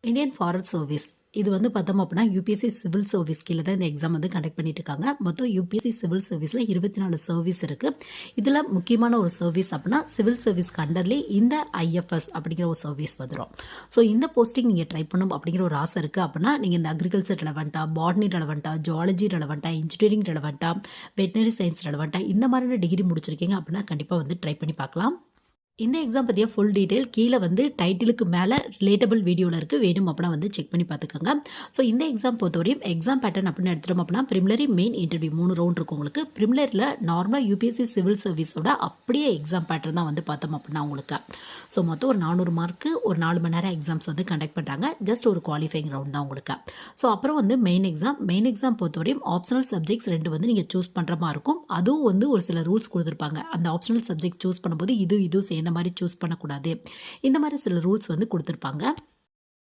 Indian forest service இது வந்து பார்த்தோம் அப்படின்னா யூபிஎஸ்சி சிவில் சர்வீஸ் கீழே தான் இந்த எக்ஸாம் வந்து கண்டக்ட் பண்ணிட்டு இருக்காங்க. மொத்தம் யூபிஎஸ்சி சிவில் சர்வீஸில் 24 சர்வீஸ் இருக்குது. இதில் முக்கியமான ஒரு சர்வீஸ் அப்படின்னா சிவில் சர்வீஸ்க்கு அண்டர்லேயே இந்த ஐஎஃப்எஸ் அப்படிங்கிற ஒரு சர்வீஸ் வந்துடும். ஸோ இந்த போஸ்டிங் நீங்கள் ட்ரை பண்ணணும் அப்படிங்கிற ஒரு ஆசை இருக்குது அப்படின்னா நீங்கள் இந்த அக்ரிகல்ச்சர் ரெலவெண்ட்டா, பாட்னி ரெலவெண்ட்டா, ஜுவாலஜி ரெலவெண்ட்டா, இன்ஜினியரிங் ரெலவெண்ட்டா, வெட்டினரி சயின்ஸ் ரெலவெண்ட்டா இந்த மாதிரியான டிகிரி முடிச்சிருக்கீங்க அப்படின்னா கண்டிப்பாக வந்து ட்ரை பண்ணி பார்க்கலாம். இந்த எக்ஸாம் பற்றிய ஃபுல் டீட்டெயில் கீழே வந்து டைட்டிலுக்கு மேலே ரிலேட்டபிள் வீடியோவில் இருக்குது, வேணும் அப்படின்னா வந்து செக் பண்ணி பார்த்துக்கோங்க. ஸோ இந்த எக்ஸாம் பொறுத்தவரையும் எக்ஸாம் பேட்டர்ன் அப்படின்னு எடுத்துட்டோம் அப்படின்னா ப்ரிமிலரி, மெயின், இன்டர்வியூ 3 ரவுண்ட் இருக்கும் உங்களுக்கு. ப்ரிமிலரியில் நார்மலாக யூபிஎஸ்சி சிவில் சர்வீஸோட அப்படியே எக்ஸாம் பேட்டர்ன் தான் வந்து பார்த்தோம் அப்படின்னா உங்களுக்கு. ஸோ மொத்தம் ஒரு 400 மார்க்கு ஒரு 4 மணி நேரம் எக்ஸாம்ஸ் வந்து கண்டக்ட் பண்ணுறாங்க. ஜஸ்ட் ஒரு குவாலிஃபைங் ரவுண்ட் தான் உங்களுக்கு. ஸோ அப்புறம் வந்து மெயின் எக்ஸாம் பொறுத்தவரையும் ஆப்ஷனல் சப்ஜெக்ட்ஸ் 2 வந்து நீங்கள் சூஸ் பண்ணுற மாதிரி இருக்கும். அதுவும் வந்து ஒரு சில ரூல்ஸ் கொடுத்துருப்பாங்க. அந்த ஆப்ஷனல் சப்ஜெக்ட் சூஸ் பண்ணும்போது இது சேர்ந்து இந்த மாதிரி சூஸ் பண்ணக்கூடாது, இந்த மாதிரி சில ரூல்ஸ் வந்து கொடுத்துருப்பாங்க.